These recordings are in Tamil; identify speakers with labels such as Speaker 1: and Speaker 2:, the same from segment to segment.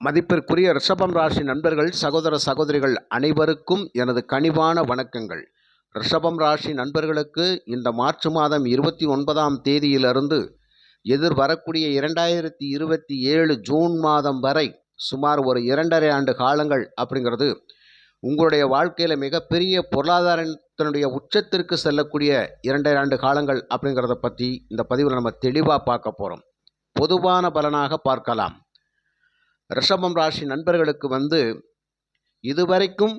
Speaker 1: மதிப்பிற்குரிய ரிஷபம் ராசி நண்பர்கள், சகோதர சகோதரிகள் அனைவருக்கும் எனது கனிவான வணக்கங்கள். ரிஷபம் ராசி நண்பர்களுக்கு இந்த மார்ச் மாதம் 29ஆம் தேதியிலிருந்து வரக்கூடிய 2027 ஜூன் மாதம் வரை சுமார் ஒரு 2.5 ஆண்டு காலங்கள் அப்படிங்கிறது உங்களுடைய வாழ்க்கையில் மிகப்பெரிய பொருளாதாரத்தினுடைய உச்சத்திற்கு செல்லக்கூடிய 2.5 ஆண்டு காலங்கள் அப்படிங்கிறத பற்றி இந்த பதிவில் நம்ம தெளிவாக பார்க்க போகிறோம். பொதுவான பலனாக பார்க்கலாம். ரிஷபம் ராசி நண்பர்களுக்கு இதுவரைக்கும்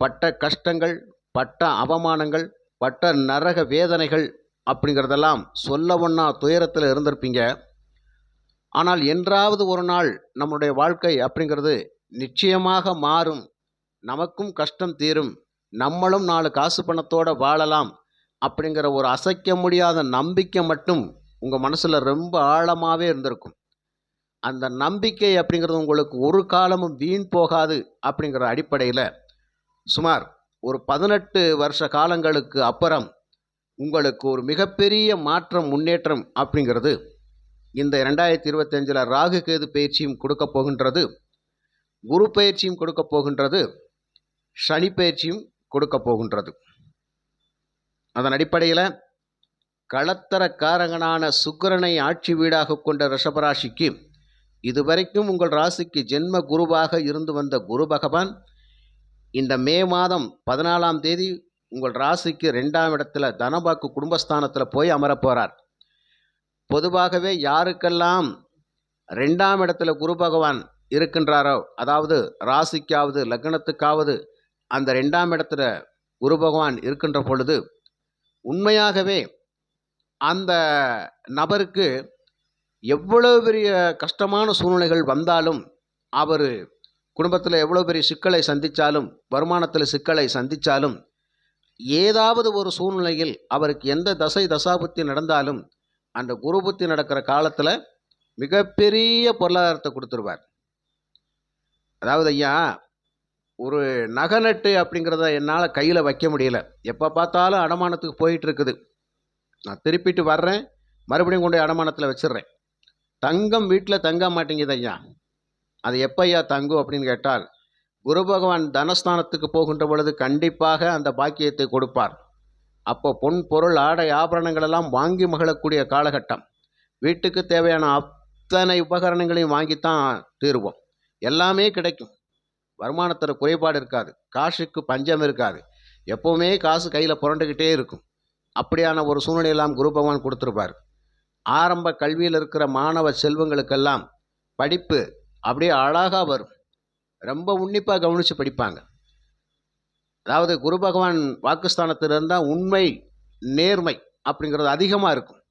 Speaker 1: பட்ட கஷ்டங்கள், பட்ட அவமானங்கள், பட்ட நரக வேதனைகள் அப்படிங்கிறதெல்லாம் சொல்ல ஒண்ணா துயரத்தில் இருந்திருப்பீங்க. ஆனால் என்றாவது ஒரு நாள் நம்முடைய வாழ்க்கை அப்படிங்கிறது நிச்சயமாக மாறும், நமக்கும் கஷ்டம் தீரும், நம்மளும் 4 காசு பணத்தோடு வாழலாம் அப்படிங்கிற ஒரு அசைக்க முடியாத நம்பிக்கை மட்டும் உங்கள் மனசில் ரொம்ப ஆழமாகவே இருந்திருக்கும். அந்த நம்பிக்கை அப்படிங்கிறது உங்களுக்கு ஒரு காலமும் வீண் போகாது அப்படிங்கிற அடிப்படையில் சுமார் ஒரு 18 வருஷ காலங்களுக்கு அப்புறம் உங்களுக்கு ஒரு மிகப்பெரிய மாற்றம், முன்னேற்றம் அப்படிங்கிறது இந்த 2025 ராகு கேது பயிற்சியும் கொடுக்க போகின்றது, குரு பயிற்சியும் கொடுக்க போகின்றது, சனி பயிற்சியும் கொடுக்க போகின்றது. அதன் அடிப்படையில் களத்தரக்காரகனான சுக்கிரனை ஆட்சி வீடாக கொண்ட ரிஷபராசிக்கு இதுவரைக்கும் உங்கள் ராசிக்கு ஜென்ம குருவாக இருந்து வந்த குரு பகவான் இந்த மே மாதம் 14ஆம் தேதி உங்கள் ராசிக்கு 2ஆம் இடத்துல தனபாக்கு குடும்பஸ்தானத்தில் போய் அமரப் போகிறார். பொதுவாகவே யாருக்கெல்லாம் 2ஆம் இடத்துல குரு பகவான் இருக்கின்றாரோ, அதாவது ராசிக்காவது லக்னத்துக்காவது அந்த 2ஆம் இடத்துல குரு பகவான் இருக்கின்ற பொழுது உண்மையாகவே அந்த நபருக்கு எவ்வளவு பெரிய கஷ்டமான சூழ்நிலைகள் வந்தாலும், அவர் குடும்பத்தில் எவ்வளோ பெரிய சிக்கலை சந்தித்தாலும், வருமானத்தில் சிக்கலை சந்தித்தாலும், ஏதாவது ஒரு சூழ்நிலையில் அவருக்கு எந்த தசை தசாபுத்தி நடந்தாலும் அந்த குரு புத்தி நடக்கிற காலத்தில் மிகப்பெரிய பொருளாதாரத்தை கொடுத்துருவார். அதாவது ஐயா, ஒரு நகநட்டு அப்படிங்கிறத என்னால் கையில் வைக்க முடியல, எப்போ பார்த்தாலும் அடமானத்துக்கு போயிட்டு இருக்குது, நான் திருப்பிட்டு வர்றேன், மறுபடியும் கொண்டு அடமானத்தில் வச்சிடுறேன். தங்கம் வீட்டில் தங்க மாட்டேங்குது ஐயா, அது எப்போ ஐயா தங்கும் அப்படின்னு கேட்டால், குரு பகவான் தனஸ்தானத்துக்கு போகின்ற பொழுது கண்டிப்பாக அந்த பாக்கியத்தை கொடுப்பார். அப்போ பொன் பொருள் ஆடை ஆபரணங்கள் எல்லாம் வாங்கி மகிழக்கூடிய காலகட்டம். வீட்டுக்கு தேவையான அத்தனை உபகரணங்களையும் வாங்கித்தான் தீருவோம், எல்லாமே கிடைக்கும், வருமானத்தில் குறைபாடு இருக்காது, காசுக்கு பஞ்சம் இருக்காது, எப்போவுமே காசு கையில் புரண்டுக்கிட்டே இருக்கும். அப்படியான ஒரு சூழ்நிலையெல்லாம் குரு பகவான் கொடுத்துருப்பார். ஆரம்ப கல்வியில் இருக்கிற மாணவ செல்வங்களுக்கெல்லாம் படிப்பு அப்படியே அழகாக வரும், ரொம்ப உன்னிப்பாக கவனித்து படிப்பாங்க. அதாவது குரு பகவான் வாக்குஸ்தானத்தில் இருந்தால் உண்மை, நேர்மை அப்படிங்கிறது அதிகமாக இருக்கும்.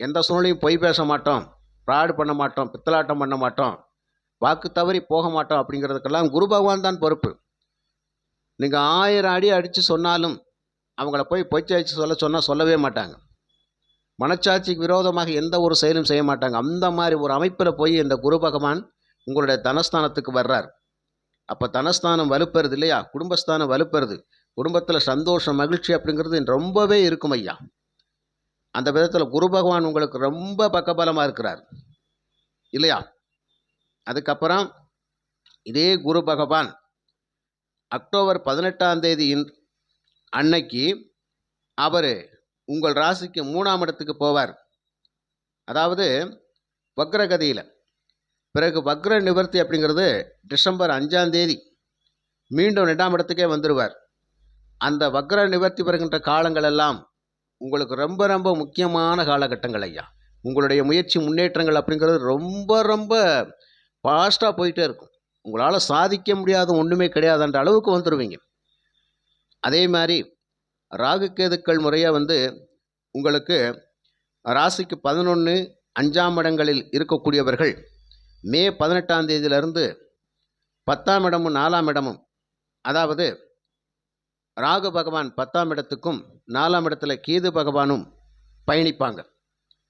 Speaker 1: எந்த சூழ்நிலையும் பொய் பேச மாட்டோம், ஃப்ராடு பண்ண மாட்டோம், பித்தலாட்டம் பண்ண மாட்டோம், வாக்கு தவறி போக மாட்டோம் அப்படிங்கிறதுக்கெல்லாம் குரு பகவான் தான் பொறுப்பு. நீங்கள் 1000 அடி அடித்து சொன்னாலும் அவங்கள போய் பொய்ச்சாய்ச்சி சொன்னால் சொல்லவே மாட்டாங்க. மனச்சாட்சிக்கு விரோதமாக எந்த ஒரு செயலும் செய்ய மாட்டாங்க. அந்த மாதிரி ஒரு அமைப்பில் போய் இந்த குரு பகவான் உங்களுடைய தனஸ்தானத்துக்கு வர்றார். அப்போ தனஸ்தானம் வலுப்பெறுது இல்லையா, குடும்பஸ்தானம் வலுப்பெறுது, குடும்பத்தில் சந்தோஷம் மகிழ்ச்சி அப்படிங்கிறது ரொம்பவே இருக்கும் ஐயா. அந்த விதத்தில் குரு பகவான் உங்களுக்கு ரொம்ப பக்கபலமாக இருக்கிறார் இல்லையா. அதுக்கப்புறம் இதே குரு பகவான் அக்டோபர் 18ஆம் தேதி அன்னைக்கு அவர் உங்கள் ராசிக்கு 3ஆம் இடத்துக்கு போவார். அதாவது வக்ரகதியில் பிறகு வக்ர நிவர்த்தி அப்படிங்கிறது டிசம்பர் 5ஆம் தேதி மீண்டும் 2ஆம் இடத்துக்கே வந்துடுவார். அந்த வக்ர நிவர்த்தி வருகின்ற காலங்கள் எல்லாம் உங்களுக்கு ரொம்ப ரொம்ப முக்கியமான காலகட்டங்கள் ஐயா. உங்களுடைய முயற்சி முன்னேற்றங்கள் அப்படிங்கிறது ரொம்ப ரொம்ப ஃபாஸ்ட்டாக போயிட்டே இருக்கும். உங்களால் சாதிக்க முடியாத ஒன்றுமே கிடையாதுன்ற அளவுக்கு வந்துடுவீங்க. அதே மாதிரி ராகு கேதுக்கள் முறையாக உங்களுக்கு ராசிக்கு 11, 5ஆம் இடங்களில் இருக்கக்கூடியவர்கள் மே 18ஆம் தேதியிலிருந்து 10ஆம் இடமும் 4ஆம் இடமும், அதாவது ராகு பகவான் 10ஆம் இடத்துக்கும் 4ஆம் இடத்துல கேது பகவானும் பயணிப்பாங்க.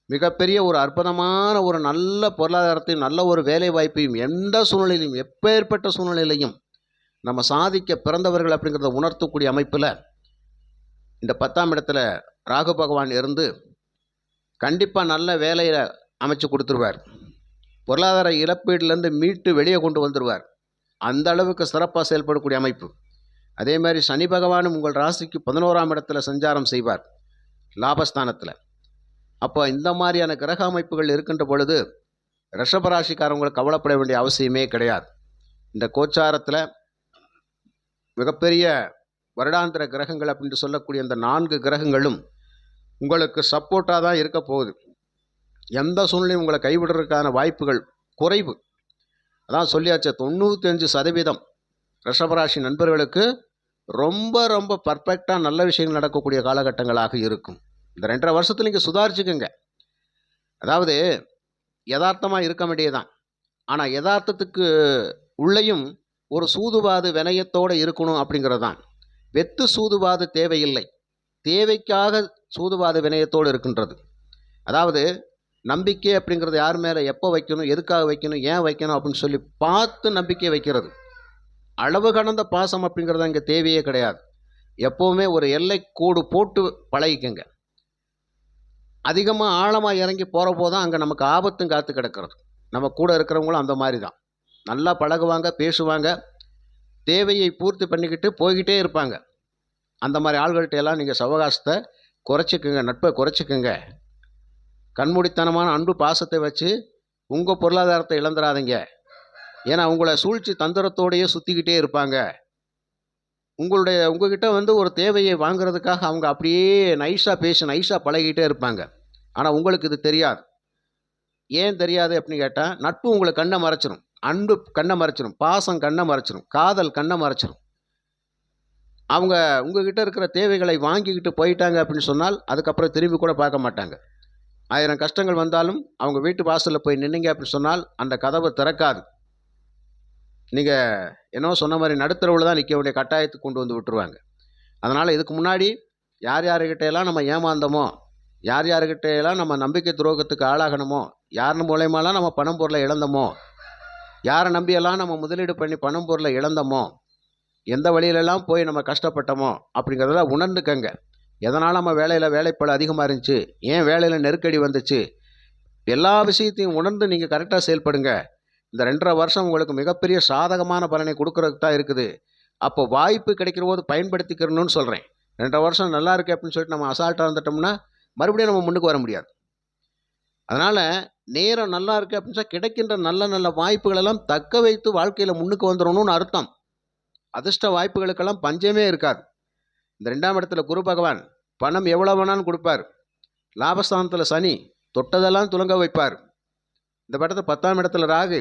Speaker 1: மிகப்பெரிய ஒரு அற்புதமான ஒரு நல்ல பொருளாதாரத்தையும் நல்ல ஒரு வேலை வாய்ப்பையும் எந்த சூழ்நிலையிலும் எப்பேற்பட்ட சூழ்நிலையிலையும் நம்ம சாதிக்க பிறந்தவர்கள் அப்படிங்கிறத உணர்த்தக்கூடிய அமைப்பில் இந்த 10ஆம் இடத்துல ராகு பகவான் இருந்து கண்டிப்பாக நல்ல வேலையை அமைச்சு கொடுத்துருவார். பொருளாதார இழப்பீடுலேருந்து மீட்டு வெளியே கொண்டு வந்துடுவார். அந்த அளவுக்கு சிறப்பாக செயல்படக்கூடிய அமைப்பு. அதே மாதிரி சனி பகவானும் உங்கள் ராசிக்கு 11ஆம் இடத்துல சஞ்சாரம் செய்வார், லாபஸ்தானத்தில். அப்போ இந்த மாதிரியான கிரக அமைப்புகள் இருக்கின்ற பொழுது ரிஷபராசிக்காரங்களுக்கு கவலைப்பட வேண்டிய அவசியமே கிடையாது. இந்த கோச்சாரத்தில் மிகப்பெரிய வருடாந்திர கிரகங்கள் அப்படின்னு சொல்லக்கூடிய இந்த 4 கிரகங்களும் உங்களுக்கு சப்போர்ட்டாக தான் இருக்க போகுது. எந்த சூழ்நிலையும் உங்களை கைவிடுறதுக்கான வாய்ப்புகள் குறைவு. அதான் சொல்லியாச்சு, 95% ரிஷபராசி நண்பர்களுக்கு ரொம்ப ரொம்ப பர்ஃபெக்டாக நல்ல விஷயங்கள் நடக்கக்கூடிய காலகட்டங்களாக இருக்கும். இந்த 2.5 வருஷத்துல நீங்கள் சுதாரிச்சுக்குங்க. அதாவது யதார்த்தமாக இருக்க வேண்டியதுதான். ஆனால் யதார்த்தத்துக்கு உள்ளேயும் ஒரு சூதுவாது வினயத்தோடு இருக்கணும் அப்படிங்கிறது தான். வெத்து சூதுவாது தேவையில்லை, தேவைக்காக சூதுவாது வினயத்தோடு இருக்கின்றது. அதாவது நம்பிக்கை அப்படிங்கிறது யார் மேலே எப்போ வைக்கணும், எதுக்காக வைக்கணும், ஏன் வைக்கணும் அப்படின்னு சொல்லி பார்த்து நம்பிக்கை வைக்கிறது. அளவு கடந்த பாசம் அப்படிங்கிறது அங்கே தேவையே கிடையாது. எப்போவுமே ஒரு எல்லை கோடு போட்டு பழகிக்கங்க. அதிகமாக ஆழமாக இறங்கி போகிற போது தான் அங்கே நமக்கு ஆபத்தும் காத்து கிடக்கிறது. நம்ம கூட இருக்கிறவங்களும் அந்த மாதிரி தான். நல்லா பழகுவாங்க, பேசுவாங்க, தேவையை பூர்த்தி பண்ணிக்கிட்டு போய்கிட்டே இருப்பாங்க. அந்த மாதிரி ஆள்கள்கிட்ட எல்லாம் நீங்கள் சவகாசத்தை குறைச்சிக்குங்க, நட்பை குறைச்சிக்குங்க. கண்மூடித்தனமான அன்பு பாசத்தை வச்சு உங்கள் பொருளாதாரத்தை இழந்துடாதீங்க. ஏன்னா உங்களை சூழ்ச்சி தந்திரத்தோடையே சுற்றிக்கிட்டே இருப்பாங்க. உங்ககிட்ட ஒரு தேவையை வாங்குறதுக்காக அவங்க அப்படியே நைஸாக பேசி நைஸாக பழகிட்டே இருப்பாங்க. ஆனால் உங்களுக்கு இது தெரியாது. ஏன் தெரியாது அப்படின்னு கேட்டால், நட்பு உங்களை கண்ணை மறைச்சிடும், அன்பு கண்ணை மறைச்சிடும், பாசம் கண்ணை மறைச்சிடும், காதல் கண்ணை மறைச்சிடும். அவங்க உங்ககிட்ட இருக்கிற தேவைகளை வாங்கிக்கிட்டு போயிட்டாங்க அப்படின்னு சொன்னால் அதுக்கப்புறம் திரும்பி கூட பார்க்க மாட்டாங்க. 1000 கஷ்டங்கள் வந்தாலும் அவங்க வீட்டு வாசலில் போய் நின்னீங்க அப்படின்னு சொன்னால் அந்த கதவை திறக்காது. நீங்கள் என்னவோ சொன்ன மாதிரி நடுத்தரவில் தான் நிற்க வேண்டிய கட்டாயத்துக்கு கொண்டு வந்து விட்டுருவாங்க. அதனால் இதுக்கு முன்னாடி யார் யாருக்கிட்டையெல்லாம் நம்ம ஏமாந்தோமோ, யார் யாருக்கிட்டையெல்லாம் நம்ம நம்பிக்கை துரோகத்துக்கு ஆளாகணுமோ, யார் மூலயமாலாம் நம்ம பணம் பொருளை இழந்தோமோ, யாரை நம்பியெல்லாம் நம்ம முதலீடு பண்ணி பணம் பொருளை இழந்தோமோ, எந்த வழியிலெல்லாம் போய் நம்ம கஷ்டப்பட்டோமோ அப்படிங்கிறதெல்லாம் உணர்ந்துக்கங்க. எதனால் நம்ம வேலைப்பளு அதிகமாக இருந்துச்சு, ஏன் வேலையில் நெருக்கடி வந்துச்சு, எல்லா விஷயத்தையும் உணர்ந்து நீங்கள் கரெக்டாக செயல்படுங்க. இந்த 2.5 வருஷம் உங்களுக்கு மிகப்பெரிய சாதகமான பலனை கொடுக்கறதுக்கு தான் இருக்குது. அப்போ வாய்ப்பு கிடைக்கிற போது பயன்படுத்திக்கிறணும்னு சொல்கிறேன். 2.5 வருஷம் நல்லா இருக்கு அப்படின்னு சொல்லிட்டு நம்ம அசால்ட்டாக இருந்துட்டோம்னா மறுபடியும் நம்ம முன்னுக்கு வர முடியாது. அதனால் நேரம் நல்லா இருக்குது அப்படின்னு சொல்லி கிடைக்கின்ற நல்ல நல்ல வாய்ப்புகளெல்லாம் தக்க வைத்து வாழ்க்கையில் முன்னுக்கு வந்துடணும்னு அர்த்தம். அதிர்ஷ்ட வாய்ப்புகளுக்கெல்லாம் பஞ்சமே இருக்காது. இந்த 2ஆம் இடத்துல குரு பகவான் பணம் எவ்வளோ வேணாலும் கொடுப்பார். லாபஸ்தானத்தில் சனி தொட்டதெல்லாம் துலங்க வைப்பார். இந்த படத்தில் 10ஆம் இடத்துல ராகு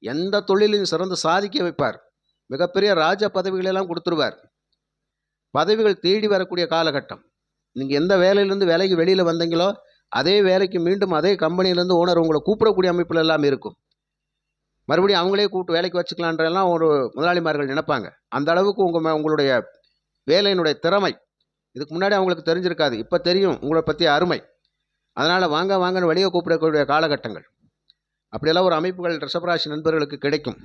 Speaker 1: எந்த தொழிலையும் சிறந்து சாதிக்க வைப்பார். மிகப்பெரிய ராஜ பதவிகளெல்லாம் கொடுத்துருவார். பதவிகள் தேடி வரக்கூடிய காலகட்டம். நீங்கள் எந்த வேலையிலேருந்து வேலைக்கு வெளியில் வந்தீங்களோ அதே வேலைக்கு மீண்டும் அதே கம்பெனிலேருந்து ஓனர் உங்களை கூப்பிடக்கூடிய அமைப்பில் எல்லாம் இருக்கும். மறுபடியும் அவங்களே கூப்பிட்டு வேலைக்கு வச்சுக்கலான்றெல்லாம் ஒரு முதலாளிமார்கள் நினைப்பாங்க. அந்த அளவுக்கு உங்களுடைய வேலையினுடைய திறமை இதுக்கு முன்னாடி அவங்களுக்கு தெரிஞ்சிருக்காது, இப்போ தெரியும் உங்களை பற்றி அருமை. அதனால் வாங்க வாங்கன்னு வெளியே கூப்பிடக்கூடிய காலகட்டங்கள். அப்படியெல்லாம் ஒரு அமைப்புகள் ரிஷபராசி நண்பர்களுக்கு கிடைக்கும்.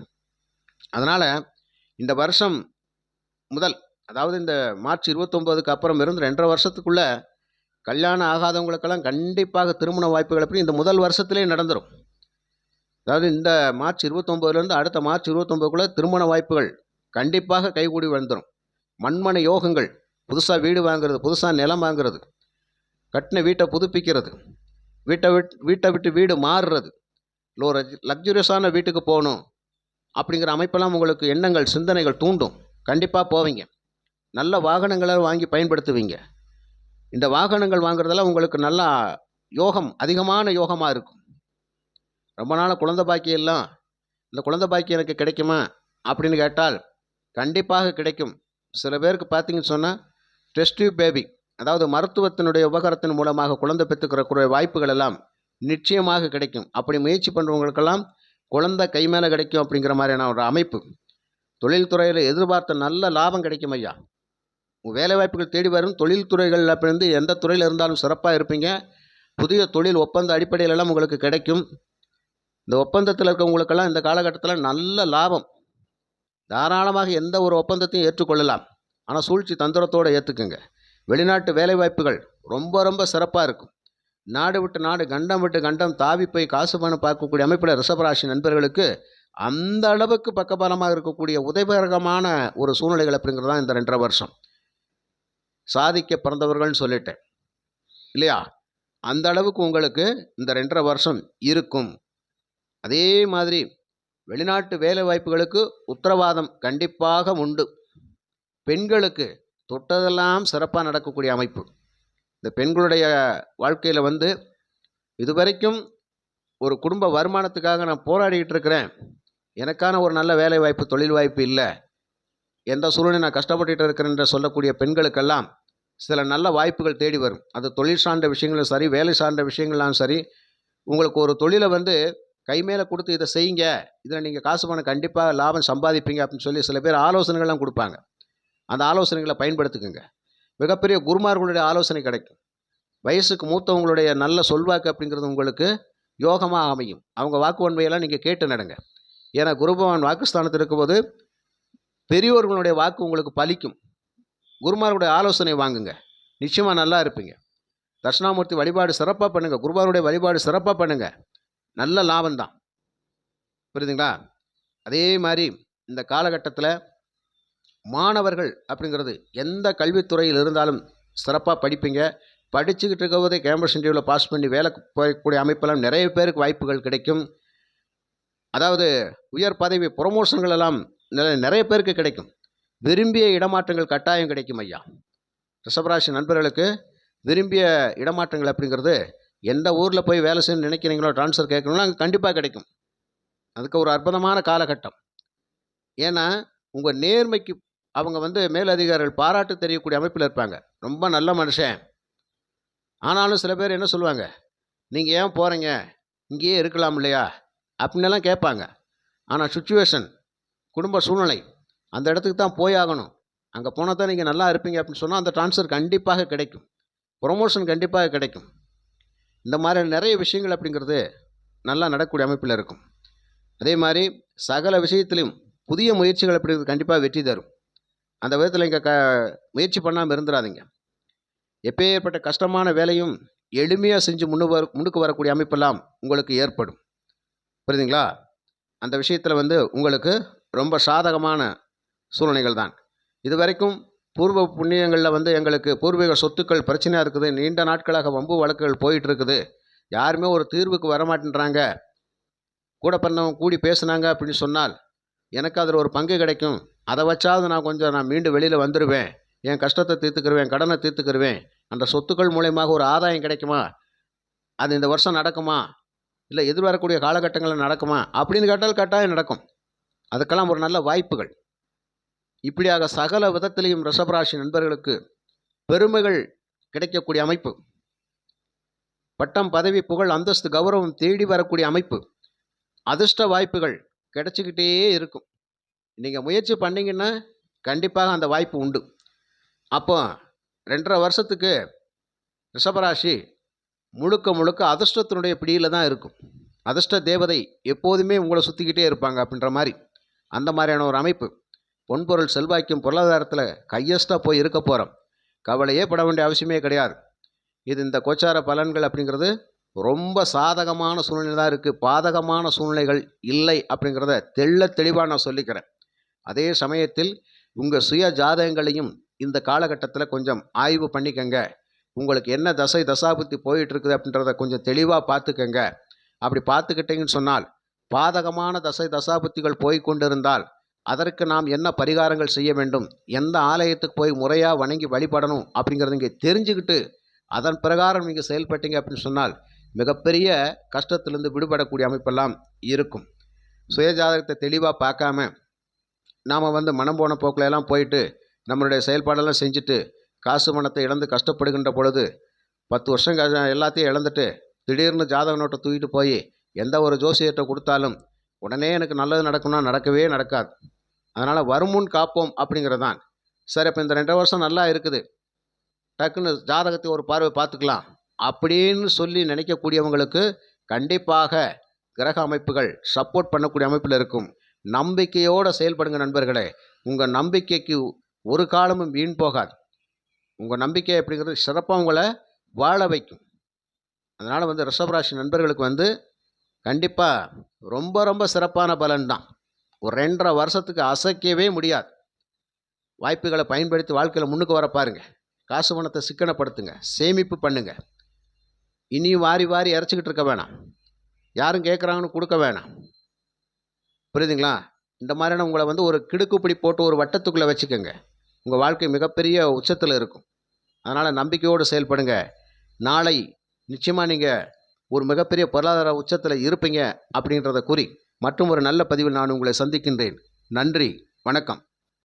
Speaker 1: அதனால் இந்த வருஷம் முதல், அதாவது இந்த மார்ச் 29க்கு அப்புறம் இருந்து 2.5 வருஷத்துக்குள்ளே கல்யாணம் ஆகாதவங்களுக்கெல்லாம் கண்டிப்பாக திருமண வாய்ப்புகள் எப்படி இந்த முதல் வருஷத்துலேயே நடந்துடும். அதாவது இந்த மார்ச் 29லேருந்து அடுத்த மார்ச் 29க்குள்ளே திருமண வாய்ப்புகள் கண்டிப்பாக கைகூடி வந்துடும். மண்மனை யோகங்கள், புதுசாக வீடு வாங்குறது, புதுசாக நிலம் வாங்குறது, கட்டின வீட்டை புதுப்பிக்கிறது, வீட்டை விட்டு வீடு மாறுறது, இல்லை ஒரு லக்ஸுரியஸான வீட்டுக்கு போகணும் அப்படிங்கிற அமைப்பெல்லாம் உங்களுக்கு எண்ணங்கள் சிந்தனைகள் தூண்டும். கண்டிப்பாக போவீங்க. நல்ல வாகனங்களை வாங்கி பயன்படுத்துவீங்க. இந்த வாகனங்கள் வாங்குறதெல்லாம் உங்களுக்கு நல்லா யோகம், அதிகமான யோகமாக இருக்கும். ரொம்ப நாள் குழந்தை பாக்கியம் எல்லாம், இந்த குழந்தை பாக்கியம் எனக்கு கிடைக்குமா அப்படின்னு கேட்டால் கண்டிப்பாக கிடைக்கும். சில பேருக்கு பார்த்தீங்கன்னு சொன்னால் டெஸ்ட் டியூப் பேபி, அதாவது மருத்துவத்தினுடைய உபகரணத்தின் மூலமாக குழந்தை பெற்றுக்கிற வாய்ப்புகள் எல்லாம் நிச்சயமாக கிடைக்கும். அப்படி முயற்சி பண்ணுறவங்களுக்கெல்லாம் குழந்தை கை மேலே கிடைக்கும் அப்படிங்கிற மாதிரியான ஒரு அமைப்பு. தொழில்துறையில் எதிர்பார்த்த நல்ல லாபம் கிடைக்கும் ஐயா. வேலை வாய்ப்புகள் தேடி வரும். தொழில்துறைகள் அப்படிருந்து எந்த துறையில் இருந்தாலும் சிறப்பாக இருப்பீங்க. புதிய தொழில் ஒப்பந்த அடிப்படையிலெல்லாம் உங்களுக்கு கிடைக்கும். இந்த ஒப்பந்தத்தில் இருக்கவங்களுக்கெல்லாம் இந்த காலகட்டத்தில் நல்ல லாபம். தாராளமாக எந்த ஒரு ஒப்பந்தத்தையும் ஏற்றுக்கொள்ளலாம். ஆனால் சூழ்ச்சி தந்திரத்தோடு ஏற்றுக்குங்க. வெளிநாட்டு வேலை வாய்ப்புகள் ரொம்ப ரொம்ப சிறப்பாக இருக்கும். நாடு விட்டு நாடு, கண்டம் விட்டு கண்டம் தாவி போய் காசு பணம் பார்க்கக்கூடிய அமைப்பில் ரிஷபராசி நண்பர்களுக்கு அந்த அளவுக்கு பக்கபலமாக இருக்கக்கூடிய உதவிகரமான ஒரு சூழ்நிலைகள் அப்படிங்கிறது தான் இந்த 2.5 வருஷம். சாதிக்க பிறந்தவர்கள்னு சொல்லிட்டேன் இல்லையா? அந்த அளவுக்கு உங்களுக்கு இந்த 2.5 வருஷம் இருக்கும். அதே மாதிரி வெளிநாட்டு வேலை வாய்ப்புகளுக்கு உத்தரவாதம் கண்டிப்பாக உண்டு. பெண்களுக்கு தொட்டதெல்லாம் சிறப்பாக நடக்கக்கூடிய அமைப்பு. இந்த பெண்களுடைய வாழ்க்கையில் வந்து இதுவரைக்கும் ஒரு குடும்ப வருமானத்துக்காக நான் போராடிக்கிட்டு இருக்கிறேன், எனக்கான ஒரு நல்ல வேலை வாய்ப்பு தொழில் வாய்ப்பு இல்லை, எந்த சூழ்நிலை நான் கஷ்டப்பட்டுட்டு இருக்கிறேன் என்று சொல்லக்கூடிய பெண்களுக்கெல்லாம் சில நல்ல வாய்ப்புகள் தேடி வரும். அது தொழில் சார்ந்த விஷயங்களும் சரி, வேலை சார்ந்த விஷயங்கள்லாம் சரி. உங்களுக்கு ஒரு தொழிலை வந்து கை மேலே கொடுத்து இதை செய்யுங்க, இதில் நீங்கள் காசு பணம் கண்டிப்பாக லாபம் சம்பாதிப்பீங்க அப்படின்னு சொல்லி சில பேர் ஆலோசனைகள்லாம் கொடுப்பாங்க. அந்த ஆலோசனைகளை பயன்படுத்திக்கோங்க. மிகப்பெரிய குருமார்களுடைய ஆலோசனை கிடைக்கும். வயசுக்கு மூத்தவங்களுடைய நல்ல சொல்வாக்கு அப்படிங்கிறது உங்களுக்கு யோகமாக அமையும். அவங்க வாக்குவன்மையெல்லாம் நீங்கள் கேட்டு நடங்க. ஏன்னா குருபகவான் வாக்குஸ்தானத்தில் இருக்கும்போது பெரியோர்களுடைய வாக்கு உங்களுக்கு பலிக்கும். குருமார்களுடைய ஆலோசனை வாங்குங்க, நிச்சயமாக நல்லா இருப்பீங்க. தட்சிணாமூர்த்தி வழிபாடு சிறப்பாக பண்ணுங்கள், குருமாருடைய வழிபாடு சிறப்பாக பண்ணுங்கள், நல்ல லாபம்தான். புரியுதுங்களா? அதே மாதிரி இந்த காலகட்டத்தில் மாணவர்கள் அப்படிங்கிறது எந்த கல்வித்துறையில் இருந்தாலும் சிறப்பாக படிப்பீங்க. படிச்சுக்கிட்டு இருக்கும்போதே கேம்பஸ் இன்டர்வியூவில் பாஸ் பண்ணி வேலை போகக்கூடிய அமைப்பெல்லாம் நிறைய பேருக்கு வாய்ப்புகள் கிடைக்கும். அதாவது உயர் பதவி ப்ரொமோஷன்கள் எல்லாம் நிறைய பேருக்கு கிடைக்கும். விரும்பிய இடமாற்றங்கள் கட்டாயம் கிடைக்கும் ஐயா. ரிஷபராசி நண்பர்களுக்கு விரும்பிய இடமாற்றங்கள் அப்படிங்கிறது எந்த ஊரில் போய் வேலை செய்யணும்னு நினைக்கிறீங்களோ, ட்ரான்ஸ்ஃபர் கேட்கணும்னா அங்கே கண்டிப்பாக கிடைக்கும். அதுக்கு ஒரு அற்புதமான காலகட்டம். ஏன்னா உங்கள் நேர்மைக்கு அவங்க வந்து மேலதிகாரிகள் பாராட்டு தெரியக்கூடிய அமைப்பில் இருப்பாங்க. ரொம்ப நல்ல மனுஷன். ஆனாலும் சில பேர் என்ன சொல்லுவாங்க, நீங்கள் ஏன் போகிறீங்க, இங்கேயே இருக்கலாம் இல்லையா அப்படின்னெல்லாம் கேட்பாங்க. ஆனால் சுச்சுவேஷன், குடும்ப சூழ்நிலை, அந்த இடத்துக்கு தான் போய் ஆகணும், அங்கே போனால் தான் நீங்கள் நல்லா இருப்பீங்க அப்படின்னு சொன்னால் அந்த ட்ரான்ஸ்ஃபர் கண்டிப்பாக கிடைக்கும், ப்ரொமோஷன் கண்டிப்பாக கிடைக்கும். இந்த மாதிரி நிறைய விஷயங்கள் அப்படிங்கிறது நல்லா நடக்கக்கூடிய அமைப்பில் இருக்கும். அதே மாதிரி சகல விஷயத்திலும் புதிய முயற்சிகள் அப்படிங்கிறது கண்டிப்பாக வெற்றி தரும். அந்த விதத்தில் இங்கே முயற்சி பண்ணாமல் இருந்துடாதீங்க. எப்பேற்பட்ட கஷ்டமான வேலையும் எளிமையாக செஞ்சு முன்னுக்கு வரக்கூடிய அமைப்பெல்லாம் உங்களுக்கு ஏற்படும். புரியுதுங்களா? அந்த விஷயத்தில் வந்து உங்களுக்கு ரொம்ப சாதகமான சூழ்நிலைகள் தான். இது வரைக்கும் பூர்வ புண்ணியங்களில் வந்து எங்களுக்கு பூர்வீக சொத்துக்கள் பிரச்சனையாக இருக்குது, நீண்ட நாட்களாக வம்பு வழக்குகள் போயிட்டு இருக்குது, யாருமே ஒரு தீர்வுக்கு வரமாட்டேன்றாங்க, கூட பண்ணவங்க கூடி பேசுனாங்க அப்படின்னு சொன்னால் எனக்கு அதில் ஒரு பங்கு கிடைக்கும், அதை வச்சாவது நான் மீண்டு வெளியில் வந்துடுவேன், என் கஷ்டத்தை தீர்த்துக்கிருவேன், கடனை தீர்த்துக்கிருவேன், அந்த சொத்துக்கள் மூலயமாக ஒரு ஆதாயம் கிடைக்குமா, அது இந்த வருஷம் நடக்குமா, இல்லை எதிர்வரக்கூடிய காலகட்டங்களில் நடக்குமா அப்படின்னு கேட்டால் கட்டாயம் நடக்கும். அதுக்கெல்லாம் ஒரு நல்ல வாய்ப்புகள். இப்படியாக சகல விதத்திலையும் ரிஷபராசி நண்பர்களுக்கு பெருமைகள் கிடைக்கக்கூடிய அமைப்பு, பட்டம் பதவி புகழ் அந்தஸ்து கௌரவம் தேடி வரக்கூடிய அமைப்பு, அதிர்ஷ்ட வாய்ப்புகள் கிடைச்சிக்கிட்டே இருக்கும். நீங்கள் முயற்சி பண்ணிங்கன்னா கண்டிப்பாக அந்த வாய்ப்பு உண்டு. அப்போ 2.5 வருஷத்துக்கு ரிஷபராசி முழுக்க முழுக்க அதிர்ஷ்டத்தினுடைய பிடியில் தான் இருக்கும். அதிர்ஷ்ட தேவதை எப்போதுமே உங்களை சுற்றிக்கிட்டே இருப்பாங்க அப்படின்ற மாதிரி, அந்த மாதிரியான ஒரு அமைப்பு. பொன்பொருள் செல்வாய்க்கும் பொருளாதாரத்தில் கையஸ்டாக போய் இருக்க போகிறோம். கவலையே பட வேண்டிய அவசியமே கிடையாது. இது இந்த கோச்சார பலன்கள் அப்படிங்கிறது ரொம்ப சாதகமான சூழ்நிலை தான் இருக்குது, பாதகமான சூழ்நிலைகள் இல்லை அப்படிங்கிறத தெளிவாக நான் சொல்லிக்கிறேன். அதே சமயத்தில் உங்கள் சுய ஜாதகங்களையும் இந்த காலகட்டத்தில் கொஞ்சம் ஆய்வு பண்ணிக்கங்க. உங்களுக்கு என்ன தசை தசாபுத்தி போயிட்டு இருக்குது அப்படின்றத கொஞ்சம் தெளிவாக பார்த்துக்கங்க. அப்படி பார்த்துக்கிட்டீங்கன்னு சொன்னால் பாதகமான தசை தசாபுத்திகள் போய் கொண்டிருந்தால் அதற்கு நாம் என்ன பரிகாரங்கள் செய்ய வேண்டும், எந்த ஆலயத்துக்கு போய் முறையாக வணங்கி வழிபடணும் அப்படிங்கிறத இங்கே தெரிஞ்சுக்கிட்டு அதன் பிரகாரம் நீங்கள் செயல்பட்டீங்க அப்படின்னு சொன்னால் மிகப்பெரிய கஷ்டத்திலிருந்து விடுபடக்கூடிய அமைப்பெல்லாம் இருக்கும். சுயஜாதகத்தை தெளிவாக பார்க்காம நாம் வந்து மனம் போன போக்கில் எல்லாம் போயிட்டு நம்மளுடைய செயல்பாடெல்லாம் செஞ்சுட்டு காசு பணத்தை இழந்து கஷ்டப்படுகின்ற பொழுது 10 வருஷம் எல்லாத்தையும் இழந்துட்டு திடீர்னு ஜாதக நோட்டை தூக்கிட்டு போய் எந்த ஒரு ஜோசியத்தை கொடுத்தாலும் உடனே எனக்கு நல்லது நடக்கும்னா நடக்கவே நடக்காது. அதனால் வருமுன் காப்போம் அப்படிங்கிறது தான். சரி, இப்போ இந்த 2 வருஷம் நல்லா இருக்குது, டக்குன்னு ஜாதகத்தை ஒரு பார்வை பார்த்துக்கலாம் அப்படின்னு சொல்லி நினைக்கக்கூடியவங்களுக்கு கண்டிப்பாக கிரக அமைப்புகள் சப்போர்ட் பண்ணக்கூடிய அமைப்பில் இருக்கும். நம்பிக்கையோடு செயல்படுங்க நண்பர்களே. உங்கள் நம்பிக்கைக்கு ஒரு காலமும் வீண் போகாது. உங்கள் நம்பிக்கை அப்படிங்கிறது சிறப்பாக உங்களை வாழ வைக்கும். அதனால் வந்து ரிஷபராசி நண்பர்களுக்கு வந்து கண்டிப்பாக ரொம்ப ரொம்ப சிறப்பான பலன் தான். ஒரு 2.5 வருஷத்துக்கு அசைக்கவே முடியாது. வாய்ப்புகளை பயன்படுத்தி வாழ்க்கையில் முன்னுக்கு வர பாருங்க. காசு பணத்தை சிக்கனப்படுத்துங்க, சேமிப்பு பண்ணுங்க. இனியும் வாரி வாரி இறைச்சிக்கிட்டு இருக்க வேணாம். யாரும் கேட்குறாங்கன்னு கொடுக்க வேணாம். புரியுதுங்களா? இந்த மாதிரியான உங்களை வந்து ஒரு கிடுக்குப்பிடி போட்டு ஒரு வட்டத்துக்குள்ளே வச்சுக்கோங்க. உங்கள் வாழ்க்கை மிகப்பெரிய உச்சத்தில் இருக்கும். அதனால் நம்பிக்கையோடு செயல்படுங்க. நாளை நிச்சயமாக நீங்கள் ஒரு மிகப்பெரிய பொருளாதார உச்சத்தில் இருப்பீங்க அப்படின்றத கூறி மற்றும் ஒரு நல்ல பதிவில் நான் உங்களை சந்திக்கின்றேன். நன்றி, வணக்கம்.